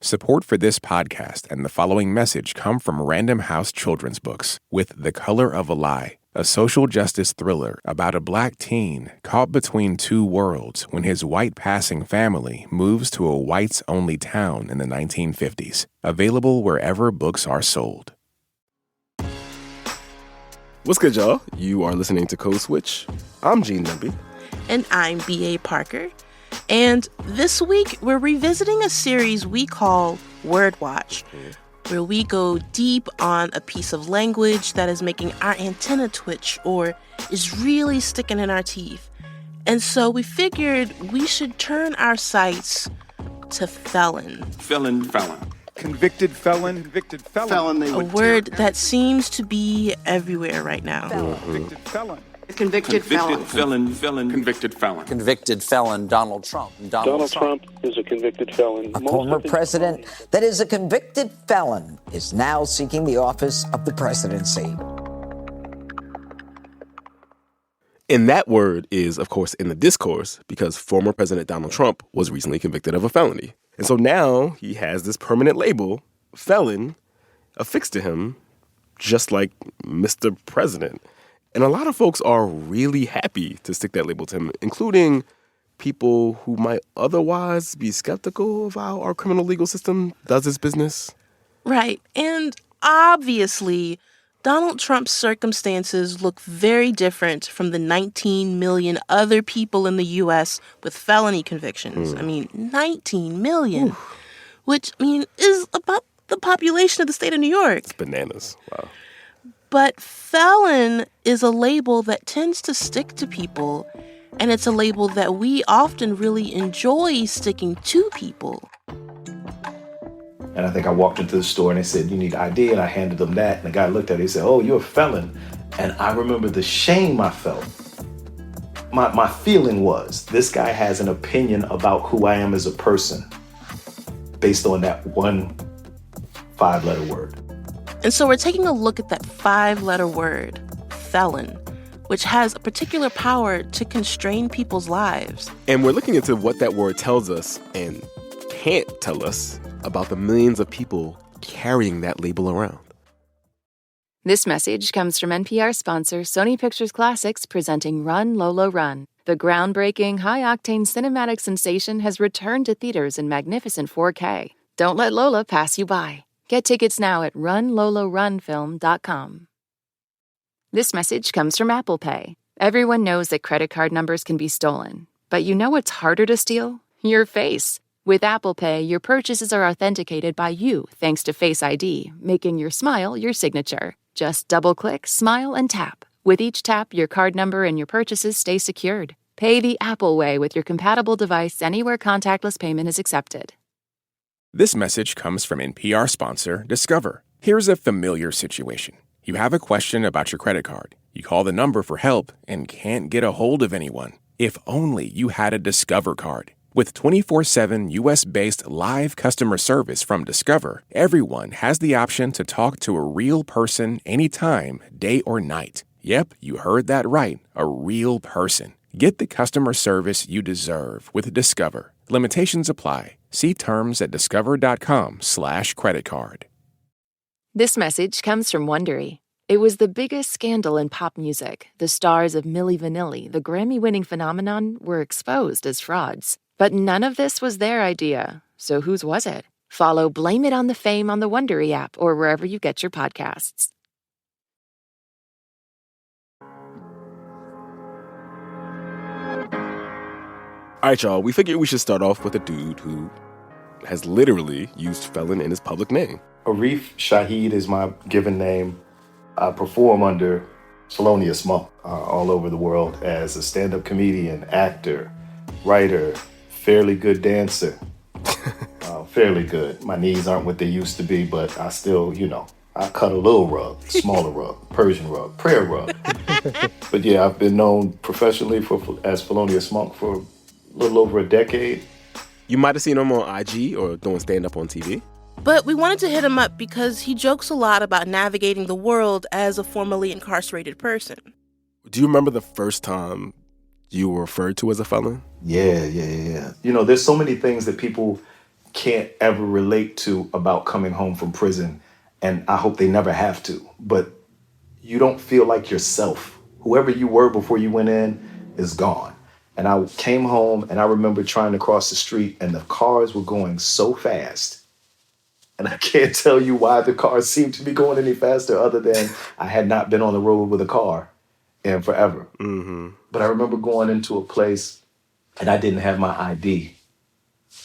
Support for this podcast and the following message come from Random House Children's Books with The Color of a Lie, a social justice thriller about a black teen caught between two worlds when his white passing family moves to a whites-only town in the 1950s. Available wherever books are sold. What's good, y'all? You are listening to Code Switch. I'm Gene Numby. And I'm B.A. Parker. And this week, we're revisiting a series we call Word Watch, where we go deep on a piece of language that is making our antenna twitch or is really sticking in our teeth. And so we figured we should turn our sights to felon. Felon. Convicted felon. A word that seems to be everywhere right now. Convicted felon. Convicted felon. Convicted felon Donald Trump. Donald Trump is a convicted felon. A former president that is a convicted felon is now seeking the office of the presidency. And that word is, of course, in the discourse because former President Donald Trump was recently convicted of a felony. And so now he has this permanent label, felon, affixed to him, just like Mr. President. And a lot of folks are really happy to stick that label to him, including people who might otherwise be skeptical of how our criminal legal system does its business. Right. And obviously, Donald Trump's circumstances look very different from the 19 million other people in the U.S. with felony convictions. 19 million, which, is about the population of the state of New York. It's bananas. Wow. But felon is a label that tends to stick to people, and it's a label that we often really enjoy sticking to people. And I think I walked into the store and they said, "You need ID," and I handed them that, and the guy looked at it, he said, "Oh, you're a felon." And I remember the shame I felt. My feeling was, this guy has an opinion about who I am as a person based on that one 5-letter word. And so we're taking a look at that 5-letter word, felon, which has a particular power to constrain people's lives. And we're looking into what that word tells us and can't tell us about the millions of people carrying that label around. This message comes from NPR sponsor Sony Pictures Classics presenting Run, Lola, Run. The groundbreaking, high-octane cinematic sensation has returned to theaters in magnificent 4K. Don't let Lola pass you by. Get tickets now at runlolarunfilm.com. This message comes from Apple Pay. Everyone knows that credit card numbers can be stolen. But you know what's harder to steal? Your face. With Apple Pay, your purchases are authenticated by you thanks to Face ID, making your smile your signature. Just double-click, smile, and tap. With each tap, your card number and your purchases stay secured. Pay the Apple way with your compatible device anywhere contactless payment is accepted. This message comes from NPR sponsor Discover. Here's a familiar situation. You have a question about your credit card. You call the number for help and can't get a hold of anyone. If only you had a Discover card. With 24/7 U.S.-based live customer service from Discover, everyone has the option to talk to a real person anytime, day or night. Yep, you heard that right, a real person. Get the customer service you deserve with Discover. Limitations apply. See terms at discover.com/creditcard. This message comes from Wondery. It was the biggest scandal in pop music. The stars of Milli Vanilli, the Grammy-winning phenomenon, were exposed as frauds. But none of this was their idea. So whose was it? Follow Blame It on the Fame on the Wondery app or wherever you get your podcasts. All right, y'all, we figured we should start off with a dude who has literally used felon in his public name. Arif Shahid is my given name. I perform under Felonious Monk all over the world as a stand-up comedian, actor, writer, fairly good dancer. Fairly good. My knees aren't what they used to be, but I still, I cut a little rug, smaller rug, Persian rug, prayer rug. But yeah, I've been known professionally as Felonious Monk for a little over a decade. You might have seen him on IG or doing stand-up on TV. But we wanted to hit him up because he jokes a lot about navigating the world as a formerly incarcerated person. Do you remember the first time you were referred to as a felon? Yeah. There's so many things that people can't ever relate to about coming home from prison, and I hope they never have to, but you don't feel like yourself. Whoever you were before you went in is gone. And I came home and I remember trying to cross the street and the cars were going so fast. And I can't tell you why the cars seemed to be going any faster other than I had not been on the road with a car in forever. But I remember going into a place and I didn't have my ID.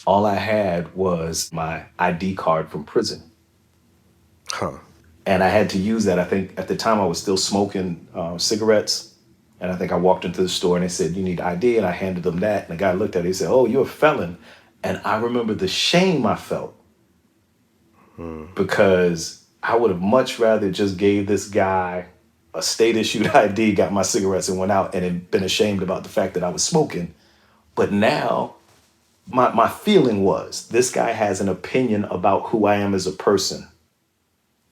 All I had was my ID card from prison. And I had to use that. I think at the time I was still smoking cigarettes. And I think I walked into the store and they said, you need ID. And I handed them that. And the guy looked at it. He said, oh, you're a felon. And I remember the shame I felt because I would have much rather just gave this guy a state issued ID, got my cigarettes and went out and had been ashamed about the fact that I was smoking. But now my feeling was this guy has an opinion about who I am as a person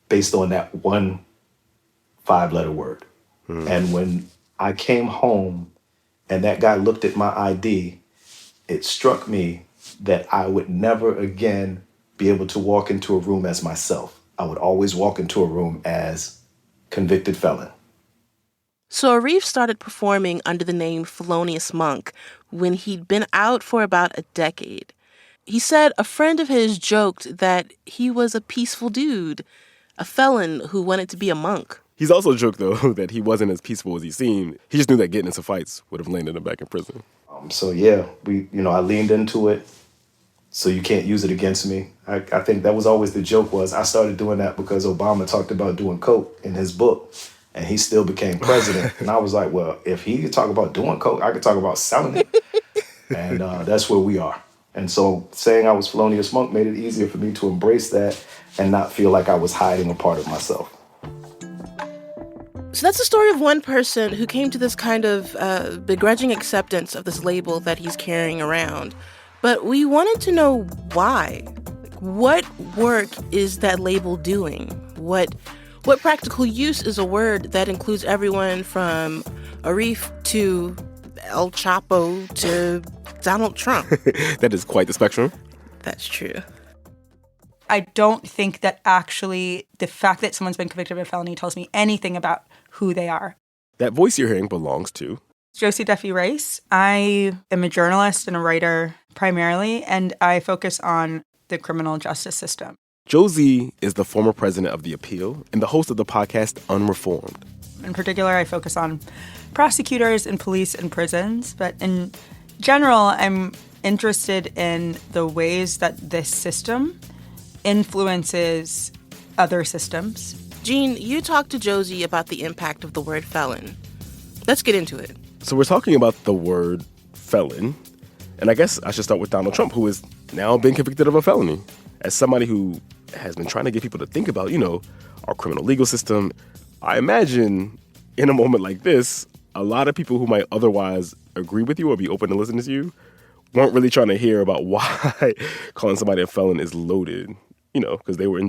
based on that one 5-letter word. And when I came home and that guy looked at my ID, it struck me that I would never again be able to walk into a room as myself. I would always walk into a room as convicted felon. So Arif started performing under the name Felonious Monk when he'd been out for about a decade. He said a friend of his joked that he was a peaceful dude, a felon who wanted to be a monk. He's also joked, though, that he wasn't as peaceful as he seemed. He just knew that getting into fights would have landed him back in prison. So yeah, I leaned into it. So you can't use it against me. I think that was always the joke was I started doing that because Obama talked about doing coke in his book and he still became president. And I was like, well, if he could talk about doing coke, I could talk about selling it. And that's where we are. And so saying I was Felonious Monk made it easier for me to embrace that and not feel like I was hiding a part of myself. So that's the story of one person who came to this kind of begrudging acceptance of this label that he's carrying around. But we wanted to know why. What work is that label doing? What practical use is a word that includes everyone from Arif to El Chapo to Donald Trump? That is quite the spectrum. That's true. I don't think that actually the fact that someone's been convicted of a felony tells me anything about who they are. That voice you're hearing belongs to Josie Duffy Rice. I am a journalist and a writer primarily, and I focus on the criminal justice system. Josie is the former president of the Appeal and the host of the podcast Unreformed. In particular, I focus on prosecutors and police and prisons, but in general, I'm interested in the ways that this system influences other systems. Jean, you talked to Josie about the impact of the word felon. Let's get into it. So we're talking about the word felon, and I guess I should start with Donald Trump, who has now been convicted of a felony. As somebody who has been trying to get people to think about, our criminal legal system, I imagine in a moment like this, a lot of people who might otherwise agree with you or be open to listening to you weren't really trying to hear about why calling somebody a felon is loaded, because they were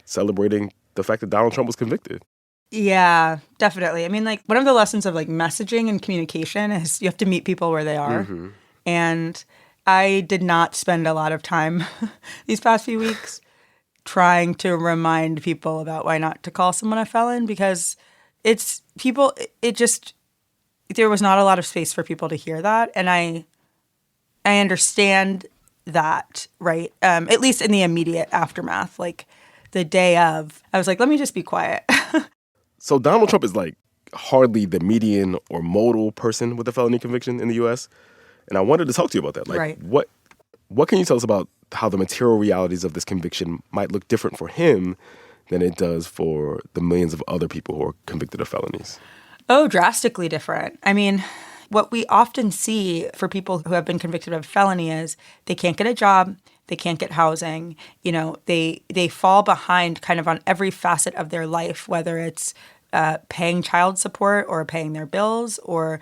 celebrating the fact that Donald Trump was convicted. Yeah, definitely. I mean, one of the lessons of messaging and communication is you have to meet people where they are. Mm-hmm. And I did not spend a lot of time these past few weeks trying to remind people about why not to call someone a felon, because there was not a lot of space for people to hear that. And I understand that, right? At least in the immediate aftermath, the day of, I was like, let me just be quiet. So Donald Trump is hardly the median or modal person with a felony conviction in the U.S. And I wanted to talk to you about that. Right. What can you tell us about how the material realities of this conviction might look different for him than it does for the millions of other people who are convicted of felonies? Oh, drastically different. I mean, what we often see for people who have been convicted of a felony is they can't get a job, they can't get housing, they fall behind kind of on every facet of their life, whether it's paying child support or paying their bills or,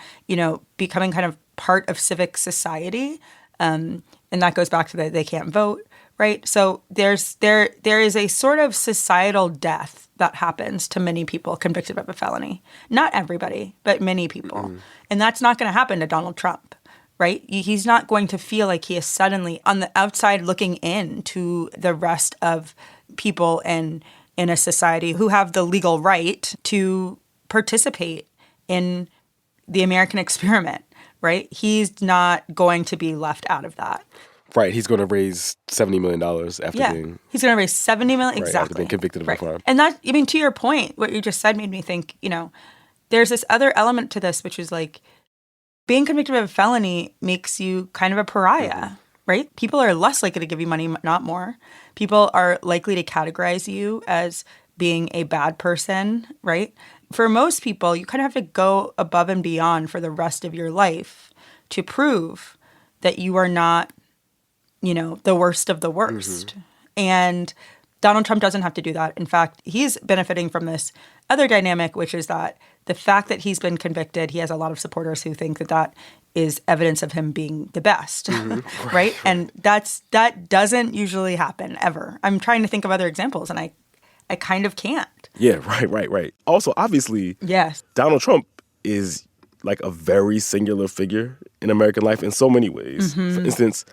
becoming kind of part of civic society. And that goes back to they can't vote, right? So there is a sort of societal death that happens to many people convicted of a felony. Not everybody, but many people. Mm-hmm. And that's not going to happen to Donald Trump. right? He's not going to feel like he is suddenly on the outside looking in to the rest of people in a society who have the legal right to participate in the American experiment, right? He's not going to be left out of that. Right. He's going to raise $70 million after being... He's going to raise $70 million. Right, exactly. after being convicted of a crime. And that, I mean, to your point, what you just said made me think, there's this other element to this, which is like being convicted of a felony makes you kind of a pariah, right? People are less likely to give you money, not more. People are likely to categorize you as being a bad person, right? For most people, you kind of have to go above and beyond for the rest of your life to prove that you are not, the worst of the worst. And Donald Trump doesn't have to do that. In fact, he's benefiting from this other dynamic, which is that the fact that he's been convicted, he has a lot of supporters who think that that is evidence of him being the best, right? And that doesn't usually happen ever. I'm trying to think of other examples, and I kind of can't. Yeah, right. Also, obviously, yes, Donald Trump is like a very singular figure in American life in so many ways. For instance,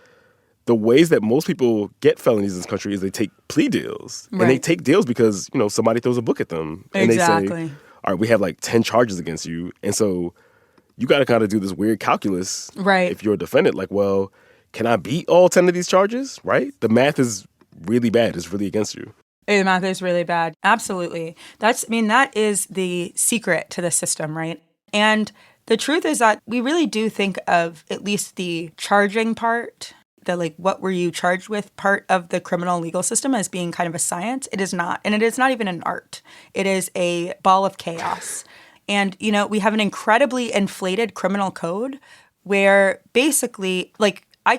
the ways that most people get felonies in this country is they take plea deals. Right. And they take deals because, somebody throws a book at them. And they say, all right, we have like 10 charges against you. And so you got to kind of do this weird calculus. Right. If you're a defendant, like, well, can I beat all 10 of these charges? Right? The math is really bad. It's really against you. The math is really bad. Absolutely. That is the secret to the system, right? And the truth is that we really do think of at least the charging part, the like, what were you charged with part of the criminal legal system as being kind of a science. It is not. And it is not even an art. It is a ball of chaos. And, we have an incredibly inflated criminal code where basically, like, I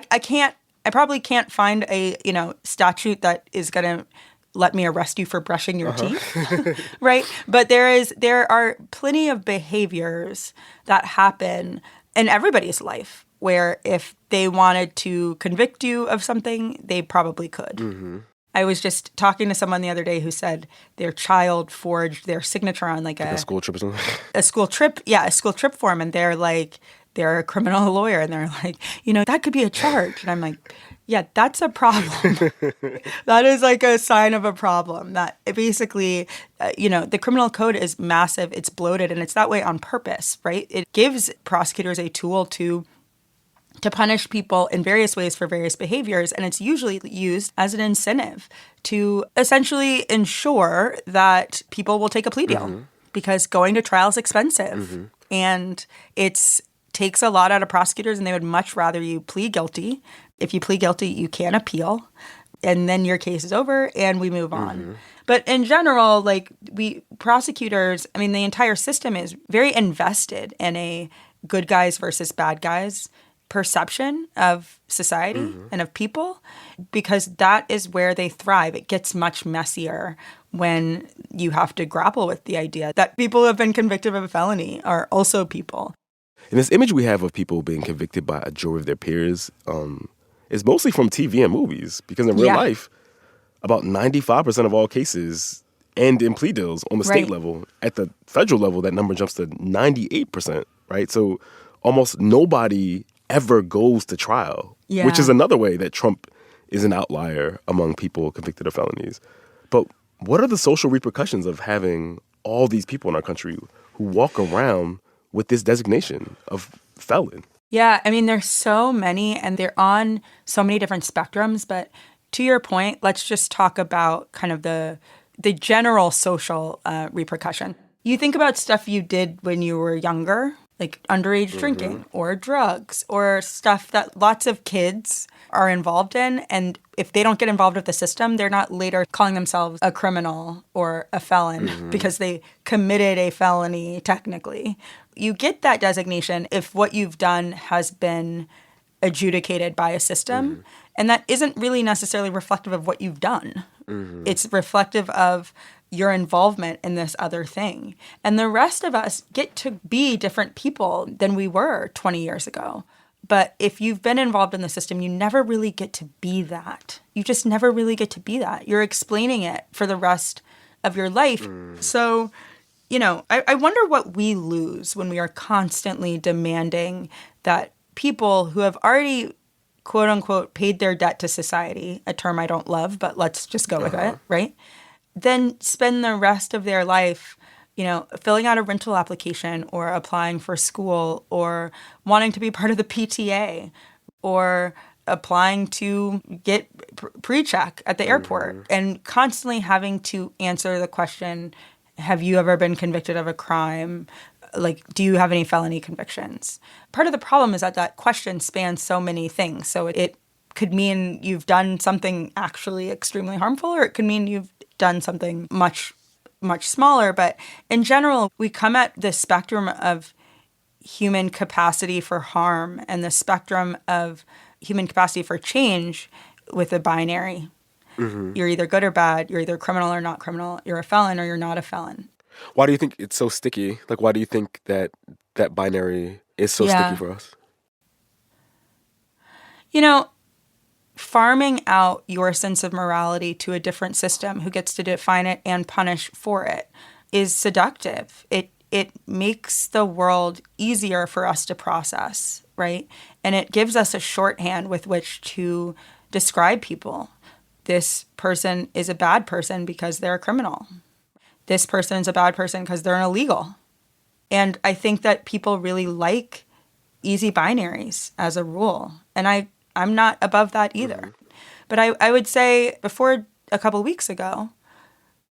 probably can't find a, statute that is going to let me arrest you for brushing your teeth, right? But there are plenty of behaviors that happen in everybody's life where if they wanted to convict you of something, they probably could. I was just talking to someone the other day who said their child forged their signature on like a school trip or something. A school trip form, and they're a criminal lawyer, and they're like, that could be a charge. And I'm like, yeah, that's a problem. That is like a sign of a problem. That it basically, the criminal code is massive, it's bloated, and it's that way on purpose, right? It gives prosecutors a tool to punish people in various ways for various behaviors, and it's usually used as an incentive to essentially ensure that people will take a plea deal because going to trial is expensive, and it takes a lot out of prosecutors, and they would much rather you plead guilty. If you plead guilty, you can appeal, and then your case is over, and we move on. But in general, prosecutors, the entire system is very invested in a good guys versus bad guys perception of society and of people, because that is where they thrive. It gets much messier when you have to grapple with the idea that people who have been convicted of a felony are also people. And this image we have of people being convicted by a jury of their peers is mostly from TV and movies, because in real life, about 95% of all cases end in plea deals on the state level. At the federal level, that number jumps to 98%, right? So almost nobody ever goes to trial, which is another way that Trump is an outlier among people convicted of felonies. But what are the social repercussions of having all these people in our country who walk around with this designation of felon? Yeah, there's so many, and they're on so many different spectrums. But to your point, let's just talk about kind of the general social repercussion. You think about stuff you did when you were younger, like underage drinking or drugs or stuff that lots of kids are involved in. And if they don't get involved with the system, they're not later calling themselves a criminal or a felon because they committed a felony technically. You get that designation if what you've done has been adjudicated by a system. And that isn't really necessarily reflective of what you've done. It's reflective of your involvement in this other thing. And the rest of us get to be different people than we were 20 years ago. But if you've been involved in the system, you never really get to be that. You just never really get to be that. You're explaining it for the rest of your life. So, I wonder what we lose when we are constantly demanding that people who have already, quote unquote, paid their debt to society, a term I don't love, but let's just go with it, right? Then spend the rest of their life, filling out a rental application or applying for school or wanting to be part of the PTA or applying to get pre-check at the airport and constantly having to answer the question, have you ever been convicted of a crime? Like, do you have any felony convictions? Part of the problem is that question spans so many things. So it could mean you've done something actually extremely harmful, or it could mean you've done something much, much smaller. But in general, we come at the spectrum of human capacity for harm and the spectrum of human capacity for change with a binary. You're either good or bad. You're either criminal or not criminal. You're a felon or you're not a felon. Why do you think it's so sticky? Like, why do you think that binary is so sticky for us? Farming out your sense of morality to a different system who gets to define it and punish for it is seductive. It makes the world easier for us to process, right? And it gives us a shorthand with which to describe people. This person is a bad person because they're a criminal. This person's a bad person because they're an illegal. And I think that people really like easy binaries as a rule. And I'm not above that either. But I would say before a couple weeks ago,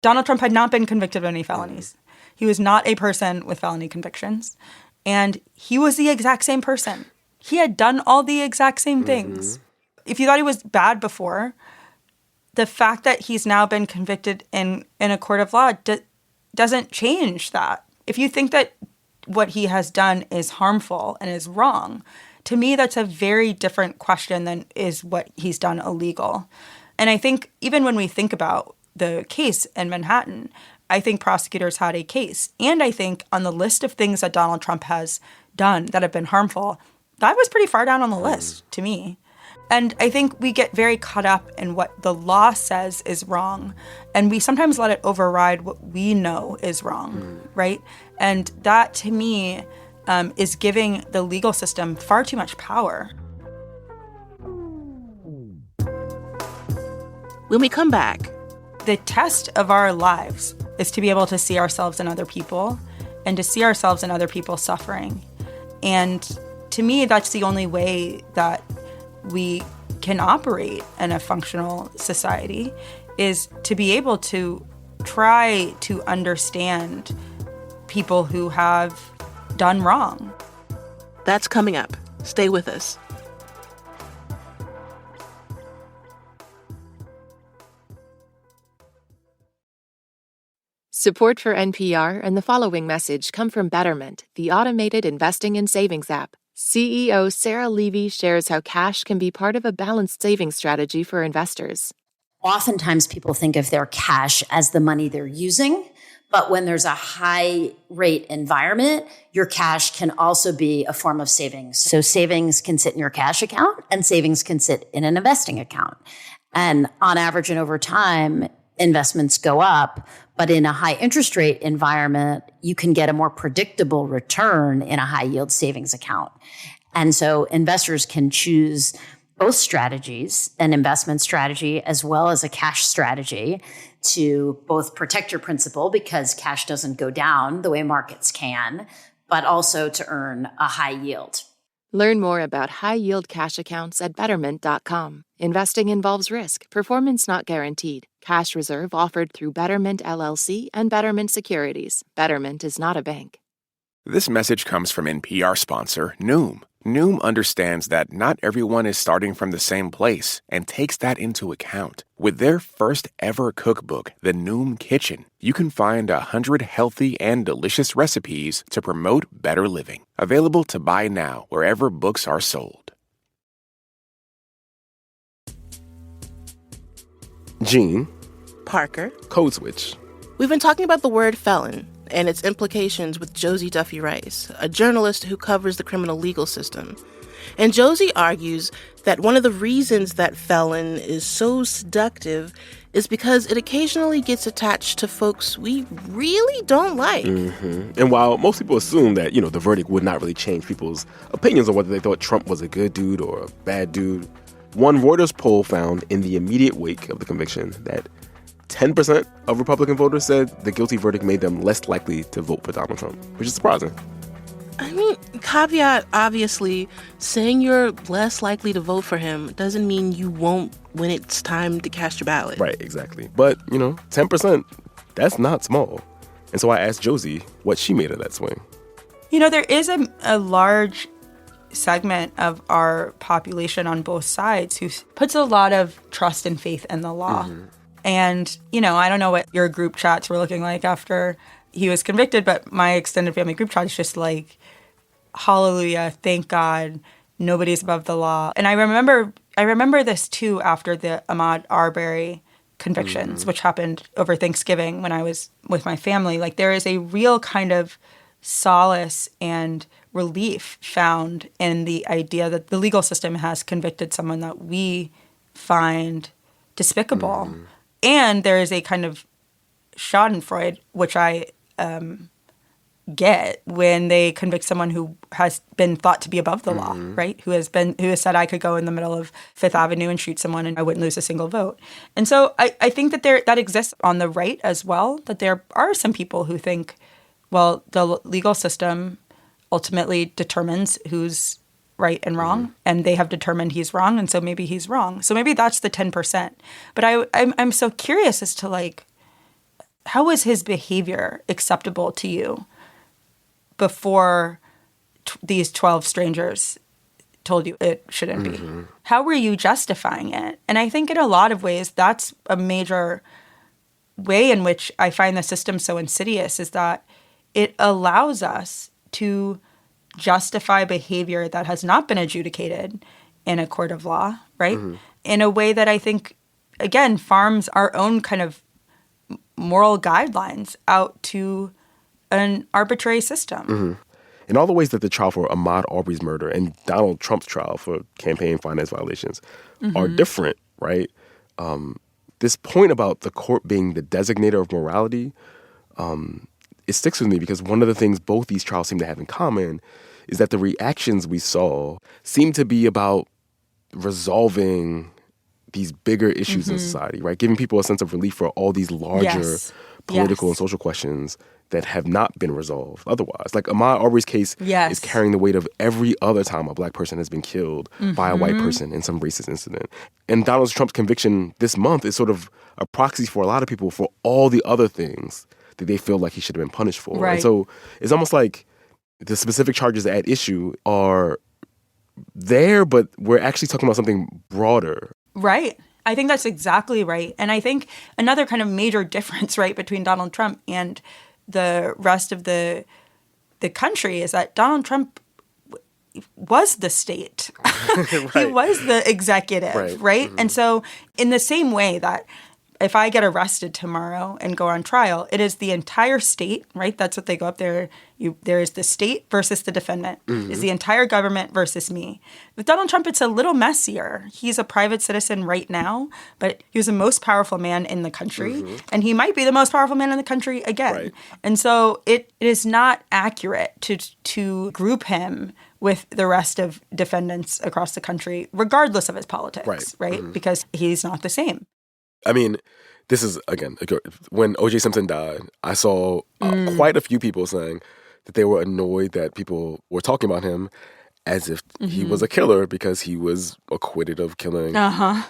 Donald Trump had not been convicted of any felonies. He was not a person with felony convictions. And he was the exact same person. He had done all the exact same things. If you thought he was bad before, the fact that he's now been convicted in a court of law doesn't change that. If you think that what he has done is harmful and is wrong, to me, that's a very different question than is what he's done illegal. And I think even when we think about the case in Manhattan, I think prosecutors had a case. And I think on the list of things that Donald Trump has done that have been harmful, that was pretty far down on the list to me. And I think we get very caught up in what the law says is wrong. And we sometimes let it override what we know is wrong, right? And that, to me, is giving the legal system far too much power. When we come back, the test of our lives is to be able to see ourselves in other people and to see ourselves in other people's suffering. And to me, that's the only way that we can operate in a functional society, is to be able to try to understand people who have done wrong. That's coming up. Stay with us. Support for NPR and the following message come from Betterment, the automated investing and savings app. CEO Sarah Levy shares how cash can be part of a balanced savings strategy for investors. Oftentimes people think of their cash as the money they're using, but when there's a high rate environment, your cash can also be a form of savings. So savings can sit in your cash account and savings can sit in an investing account. And on average and over time, investments go up, but in a high interest rate environment, you can get a more predictable return in a high yield savings account. And so investors can choose both strategies, an investment strategy as well as a cash strategy, to both protect your principal because cash doesn't go down the way markets can, but also to earn a high yield. Learn more about high-yield cash accounts at Betterment.com. Investing involves risk. Performance not guaranteed. Cash reserve offered through Betterment LLC and Betterment Securities. Betterment is not a bank. This message comes from NPR sponsor Noom. Noom understands that not everyone is starting from the same place and takes that into account. With their first ever cookbook, The Noom Kitchen, you can find 100 healthy and delicious recipes to promote better living. Available to buy now wherever books are sold. Gene. Parker. Code Switch. We've been talking about the word felon and its implications with Josie Duffy Rice, a journalist who covers the criminal legal system. And Josie argues that one of the reasons that felon is so seductive is because it occasionally gets attached to folks we really don't like. And while most people assume that, the verdict would not really change people's opinions on whether they thought Trump was a good dude or a bad dude, one Reuters poll found in the immediate wake of the conviction that 10% of Republican voters said the guilty verdict made them less likely to vote for Donald Trump, which is surprising. I mean, caveat, obviously, saying you're less likely to vote for him doesn't mean you won't when it's time to cast your ballot. Right, exactly. But, 10%, that's not small. And so I asked Josie what she made of that swing. There is a large segment of our population on both sides who puts a lot of trust and faith in the law. And, I don't know what your group chats were looking like after he was convicted, but my extended family group chat is just like, hallelujah, thank God, nobody's above the law. And I remember this too after the Ahmaud Arbery convictions, which happened over Thanksgiving when I was with my family. Like, there is a real kind of solace and relief found in the idea that the legal system has convicted someone that we find despicable. And there is a kind of schadenfreude, which I get when they convict someone who has been thought to be above the law, right? Who has said I could go in the middle of Fifth Avenue and shoot someone and I wouldn't lose a single vote. And so I think that that exists on the right as well, that there are some people who think, well, the legal system ultimately determines who's right and wrong, and they have determined he's wrong, and so maybe he's wrong. So maybe that's the 10%. But I'm so curious as to, like, how was his behavior acceptable to you before these 12 strangers told you it shouldn't be? How were you justifying it? And I think in a lot of ways, that's a major way in which I find the system so insidious, is that it allows us to justify behavior that has not been adjudicated in a court of law, right? In a way that I think, again, farms our own kind of moral guidelines out to an arbitrary system. In all the ways that the trial for Ahmaud Arbery's murder and Donald Trump's trial for campaign finance violations are different, right? This point about the court being the designator of morality, it sticks with me because one of the things both these trials seem to have in common is that the reactions we saw seem to be about resolving these bigger issues in society, right? Giving people a sense of relief for all these larger political and social questions that have not been resolved otherwise. Like Ahmaud Arbery's case is carrying the weight of every other time a black person has been killed by a white person in some racist incident. And Donald Trump's conviction this month is sort of a proxy for a lot of people for all the other things that they feel like he should have been punished for. Right. And so it's almost like the specific charges at issue are there, but we're actually talking about something broader. Right. I think that's exactly right. And I think another kind of major difference, right, between Donald Trump and the rest of the country is that Donald Trump was the state. He was the executive, right? And so in the same way that if I get arrested tomorrow and go on trial, it is the entire state, right? That's what they go up there. There is the state versus the defendant. Is the entire government versus me. With Donald Trump, it's a little messier. He's a private citizen right now, but he was the most powerful man in the country, and he might be the most powerful man in the country again. Right. And so it is not accurate to group him with the rest of defendants across the country, regardless of his politics, right? Because he's not the same. I mean, this is, again, when O.J. Simpson died, I saw quite a few people saying that they were annoyed that people were talking about him as if he was a killer because he was acquitted of killing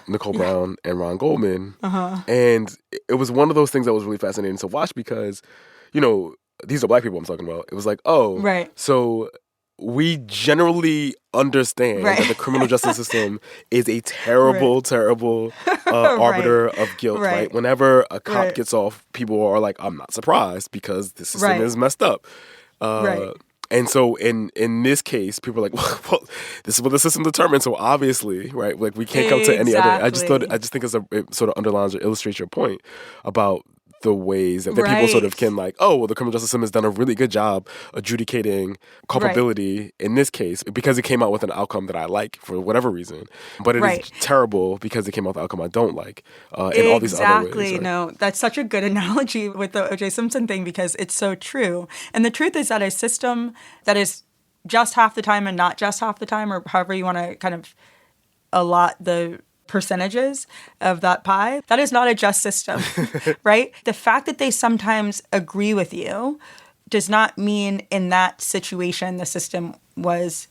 Nicole Brown and Ron Goldman. And it was one of those things that was really fascinating to watch because, these are black people I'm talking about. It was like, so we generally understand that the criminal justice system is a terrible, terrible arbiter of guilt, right? Whenever a cop gets off, people are like, I'm not surprised because the system is messed up. And so in this case, people are like, well, this is what the system determines. So obviously, right, like we can't come to any other. I just think it sort of underlines or illustrates your point about the ways that people sort of can like, oh, well, the criminal justice system has done a really good job adjudicating culpability in this case because it came out with an outcome that I like for whatever reason. But it is terrible because it came out with an outcome I don't like in all these other ways. Exactly. No, that's such a good analogy with the O.J. Simpson thing because it's so true. And the truth is that a system that is just half the time and not just half the time, or however you want to kind of allot the percentages of that pie, that is not a just system, right? The fact that they sometimes agree with you does not mean in that situation the system was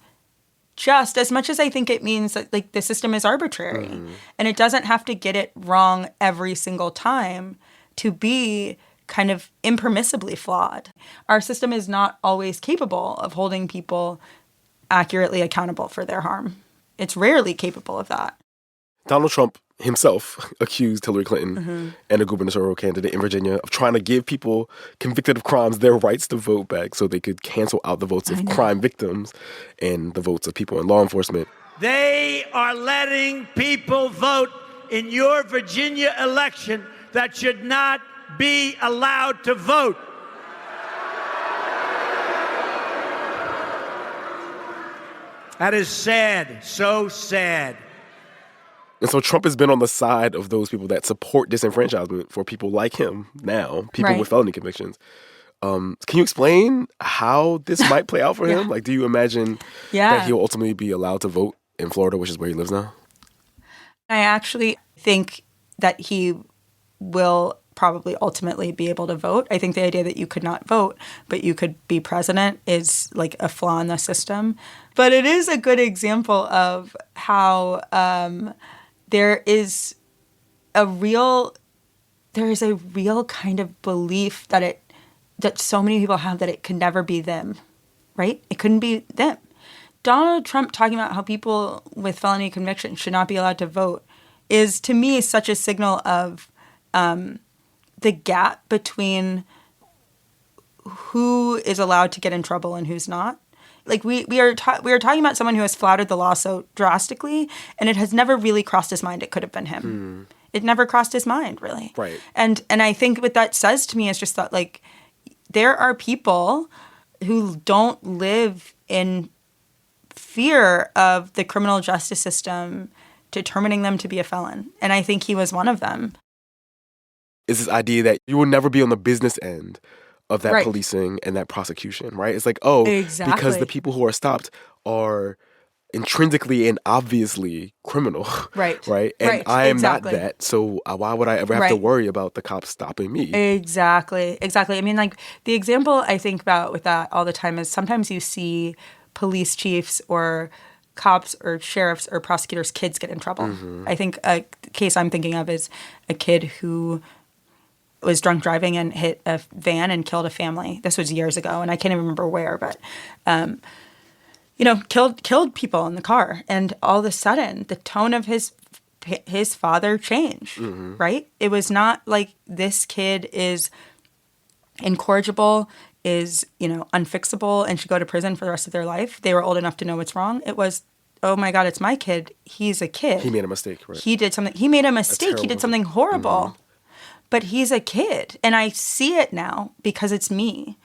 just, as much as I think it means that like the system is arbitrary. And it doesn't have to get it wrong every single time to be kind of impermissibly flawed. Our system is not always capable of holding people accurately accountable for their harm. It's rarely capable of that. Donald Trump himself accused Hillary Clinton and a gubernatorial candidate in Virginia of trying to give people convicted of crimes their rights to vote back so they could cancel out the votes of crime victims and the votes of people in law enforcement. They are letting people vote in your Virginia election that should not be allowed to vote. That is sad, so sad. And so Trump has been on the side of those people that support disenfranchisement for people like him now, people with felony convictions. Can you explain how this might play out for him? Like, do you imagine that he'll ultimately be allowed to vote in Florida, which is where he lives now? I actually think that he will probably ultimately be able to vote. I think the idea that you could not vote, but you could be president is like a flaw in the system. But it is a good example of how there is a real kind of belief that so many people have that it can never be them, right? It couldn't be them. Donald Trump talking about how people with felony convictions should not be allowed to vote is, to me, such a signal of the gap between who is allowed to get in trouble and who's not. Like we are talking about someone who has flouted the law so drastically, and it has never really crossed his mind it could have been him. It never crossed his mind, really. Right. And I think what that says to me is just that, like, there are people who don't live in fear of the criminal justice system determining them to be a felon. And I think he was one of them. Is this idea that you will never be on the business end of that policing and that prosecution, right? It's like, because the people who are stopped are intrinsically and obviously criminal, right? And I am not that, so why would I ever have to worry about the cops stopping me? Exactly. I mean, like, the example I think about with that all the time is sometimes you see police chiefs or cops or sheriffs or prosecutors' kids get in trouble. I think a case I'm thinking of is a kid who was drunk driving and hit a van and killed a family. This was years ago, and I can't even remember where, but killed people in the car. And all of a sudden, the tone of his father changed, right? It was not like this kid is incorrigible, is, unfixable and should go to prison for the rest of their life. They were old enough to know what's wrong. It was, oh my God, it's my kid. He's a kid. He made a mistake, right? He did something. He made a mistake. He did something horrible. But he's a kid, and I see it now because it's me.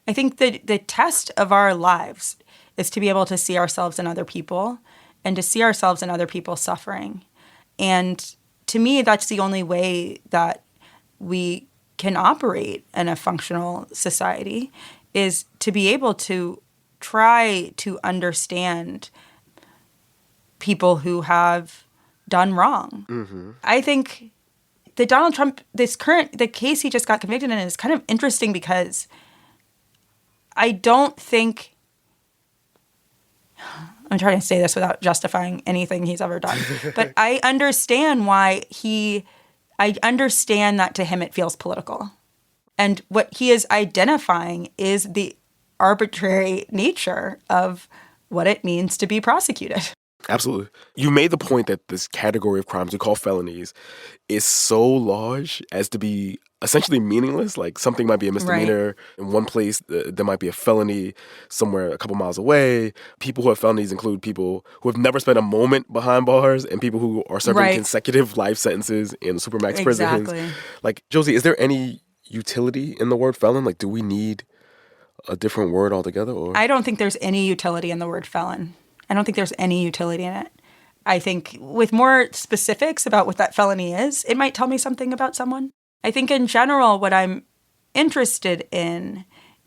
I think that the test of our lives is to be able to see ourselves in other people and to see ourselves in other people's suffering. And to me, that's the only way that we can operate in a functional society, is to be able to try to understand people who have done wrong. I think the Donald Trump, the case he just got convicted in is kind of interesting because I don't think, I'm trying to say this without justifying anything he's ever done, but I understand I understand that to him it feels political. And what he is identifying is the arbitrary nature of what it means to be prosecuted. Absolutely. You made the point that this category of crimes we call felonies is so large as to be essentially meaningless. Like, something might be a misdemeanor in one place, there might be a felony somewhere a couple miles away. People who have felonies include people who have never spent a moment behind bars and people who are serving consecutive life sentences in supermax prisons. Like, Josie, is there any utility in the word felon? Like, do we need a different word altogether? Or I don't think there's any utility in the word felon. I don't think there's any utility in it. I think with more specifics about what that felony is, it might tell me something about someone. I think in general, what I'm interested in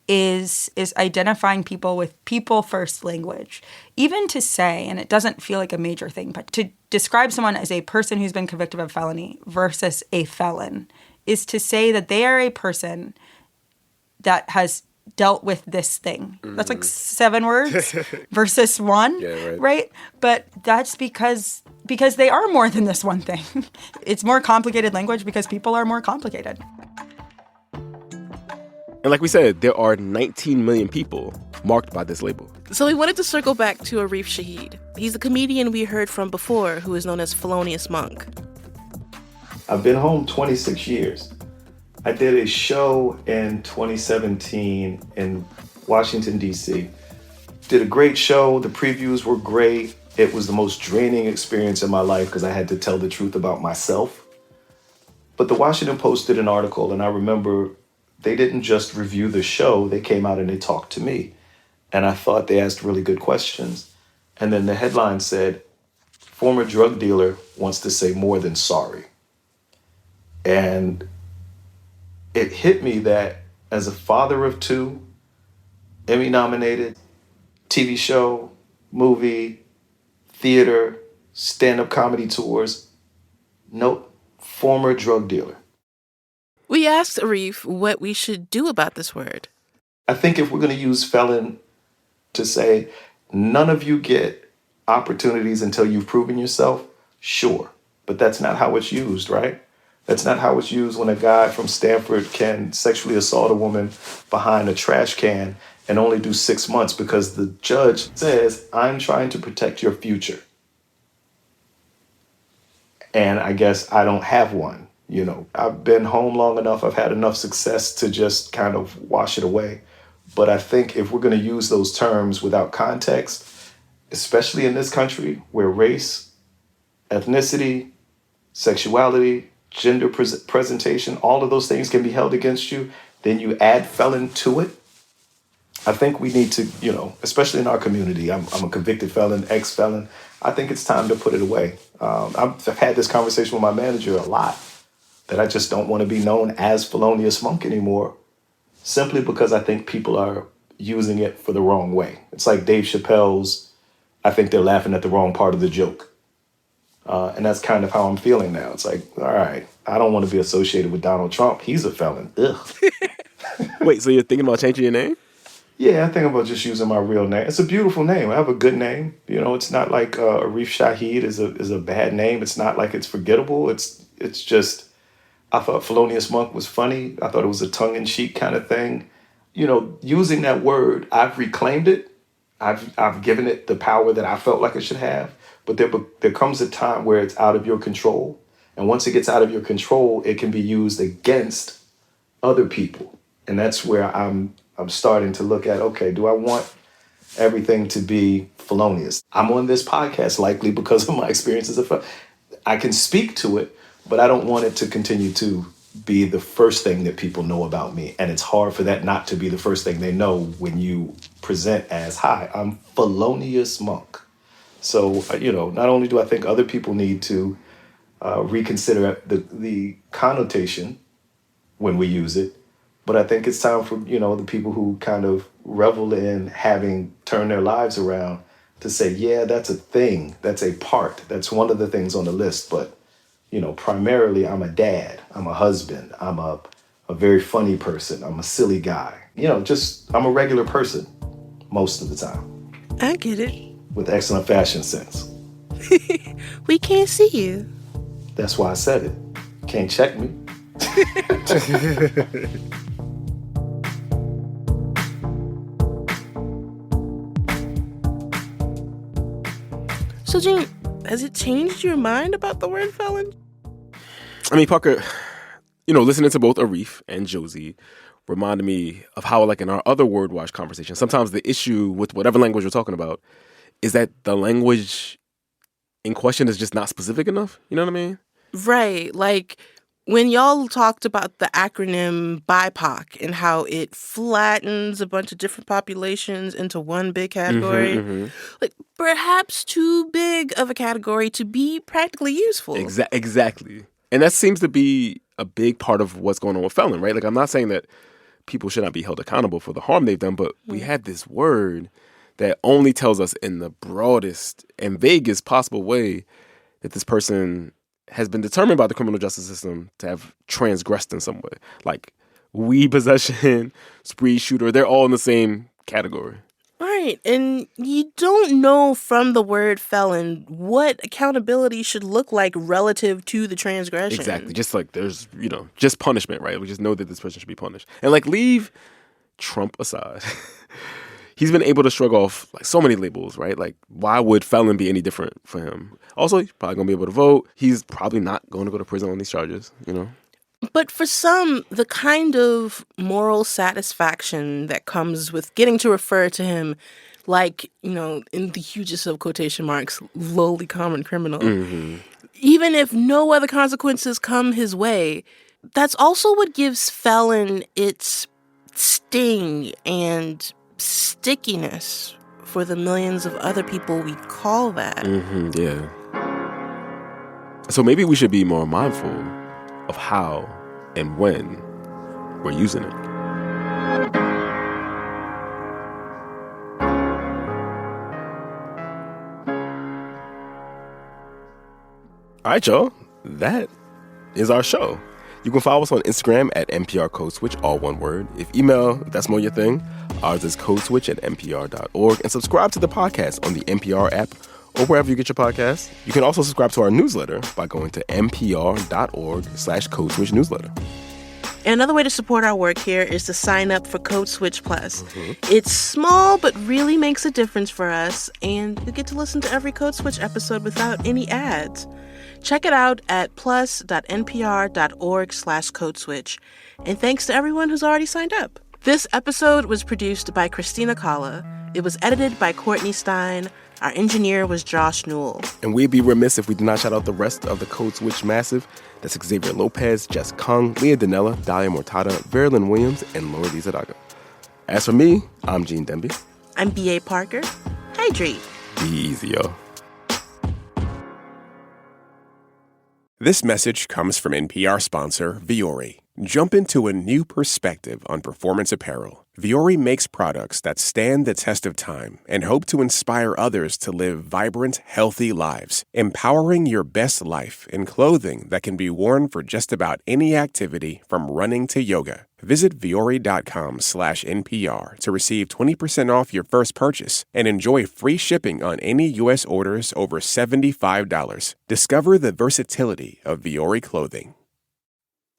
is identifying people with people-first language. Even to say, and it doesn't feel like a major thing, but to describe someone as a person who's been convicted of a felony versus a felon is to say that they are a person that has dealt with this thing. That's like 7 words versus 1, right? But that's because they are more than this one thing. It's more complicated language because people are more complicated. And like we said, there are 19 million people marked by this label. So we wanted to circle back to Arif Shahid. He's the comedian we heard from before who is known as Felonious Monk. I've been home 26 years. I did a show in 2017 in Washington, D.C. Did a great show. The previews were great. It was the most draining experience in my life because I had to tell the truth about myself. But the Washington Post did an article, and I remember they didn't just review the show. They came out and they talked to me. And I thought they asked really good questions. And then the headline said, former drug dealer wants to say more than sorry. And it hit me that as a father of 2, Emmy-nominated, TV show, movie, theater, stand-up comedy tours, no, former drug dealer. We asked Arif what we should do about this word. I think if we're going to use felon to say none of you get opportunities until you've proven yourself, sure. But that's not how it's used, right? That's not how it's used when a guy from Stanford can sexually assault a woman behind a trash can and only do 6 months because the judge says, I'm trying to protect your future. And I guess I don't have one. You know, I've been home long enough. I've had enough success to just kind of wash it away. But I think if we're going to use those terms without context, especially in this country where race, ethnicity, sexuality, gender presentation, all of those things can be held against you, then you add felon to it. I think we need to, you know, especially in our community, I'm a convicted felon, ex-felon. I think it's time to put it away. I've had this conversation with my manager a lot, that I just don't want to be known as Felonious Monk anymore, simply because I think people are using it for the wrong way. It's like Dave Chappelle's, I think they're laughing at the wrong part of the joke. And that's kind of how I'm feeling now. It's like, all right, I don't want to be associated with Donald Trump. He's a felon. Ugh. Wait, so you're thinking about changing your name? Yeah, I think about just using my real name. It's a beautiful name. I have a good name. You know, it's not like Arif Shahid is a bad name. It's not like it's forgettable. It's just, I thought Felonious Monk was funny. I thought it was a tongue-in-cheek kind of thing. You know, using that word, I've reclaimed it. I've given it the power that I felt like it should have. But there comes a time where it's out of your control. And once it gets out of your control, it can be used against other people. And that's where I'm starting to look at, okay, do I want everything to be felonious? I'm on this podcast likely because of my experiences of I can speak to it, but I don't want it to continue to be the first thing that people know about me. And it's hard for that not to be the first thing they know when you present as, hi, I'm Felonious Monk. So, you know, not only do I think other people need to reconsider the connotation when we use it, but I think it's time for, you know, the people who kind of revel in having turned their lives around to say, yeah, that's a thing. That's a part. That's one of the things on the list. But, you know, primarily I'm a dad. I'm a husband. I'm a very funny person. I'm a silly guy. You know, just I'm a regular person most of the time. I get it. With excellent fashion sense. We can't see you. That's why I said it. Can't check me. So, Gene, has it changed your mind about the word felon? I mean, Parker, you know, listening to both Arif and Josie reminded me of how, like in our other word watch conversation, sometimes the issue with whatever language we're talking about is that the language in question is just not specific enough. You know what I mean? Right. Like, when y'all talked about the acronym BIPOC and how it flattens a bunch of different populations into one big category, like perhaps too big of a category to be practically useful. Exactly. And that seems to be a big part of what's going on with felon, right? Like, I'm not saying that people should not be held accountable for the harm they've done, but we had this word that only tells us in the broadest and vaguest possible way that this person has been determined by the criminal justice system to have transgressed in some way. Like weed possession, spree shooter, they're all in the same category. Right. And you don't know from the word felon what accountability should look like relative to the transgression. Exactly. Just like there's, just punishment, right? We just know that this person should be punished. And like leave Trump aside. He's been able to shrug off like so many labels, right? Like, why would felon be any different for him? Also, he's probably going to be able to vote. He's probably not going to go to prison on these charges, But for some, the kind of moral satisfaction that comes with getting to refer to him like, in the hugest of quotation marks, lowly common criminal, even if no other consequences come his way, that's also what gives felon its sting and stickiness for the millions of other people we call that. Yeah. So maybe we should be more mindful of how and when we're using it. All right, y'all. That is our show. You can follow us on Instagram at NPR Code Switch, all one word. If that's more your thing, ours is codeswitch@npr.org. And subscribe to the podcast on the NPR app or wherever you get your podcasts. You can also subscribe to our newsletter by going to npr.org/codeswitch newsletter. And another way to support our work here is to sign up for Code Switch Plus. It's small, but really makes a difference for us, and you get to listen to every Code Switch episode without any ads. Check it out at plus.npr.org/codeswitch. And thanks to everyone who's already signed up. This episode was produced by Christina Kalla. It was edited by Courtney Stein. Our engineer was Josh Newell. And we'd be remiss if we did not shout out the rest of the Code Switch Massive. That's Xavier Lopez, Jess Kung, Leah Danella, Dalia Mortada, Verilyn Williams, and Laura Dizadaga. As for me, I'm Gene Demby. I'm B.A. Parker. Hydrate. Be easy, yo. This message comes from NPR sponsor Vuori. Jump into a new perspective on performance apparel. Vuori makes products that stand the test of time and hope to inspire others to live vibrant, healthy lives, empowering your best life in clothing that can be worn for just about any activity from running to yoga. Visit Vuori.com/NPR to receive 20% off your first purchase and enjoy free shipping on any U.S. orders over $75. Discover the versatility of Vuori clothing.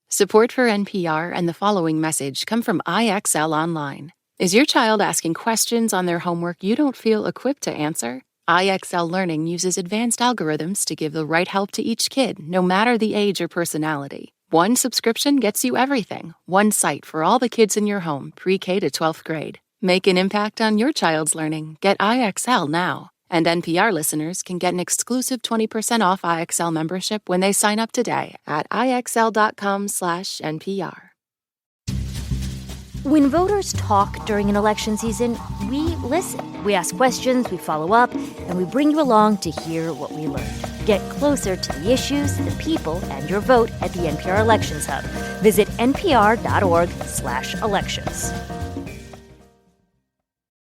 Support for NPR and the following message come from IXL Online. Is your child asking questions on their homework you don't feel equipped to answer? IXL Learning uses advanced algorithms to give the right help to each kid, no matter the age or personality. One subscription gets you everything. One site for all the kids in your home, pre-K to 12th grade. Make an impact on your child's learning. Get IXL now. And NPR listeners can get an exclusive 20% off IXL membership when they sign up today at IXL.com/NPR. When voters talk during an election season, we listen. We ask questions, we follow up, and we bring you along to hear what we learned. Get closer to the issues, the people, and your vote at the NPR Elections Hub. Visit npr.org/elections.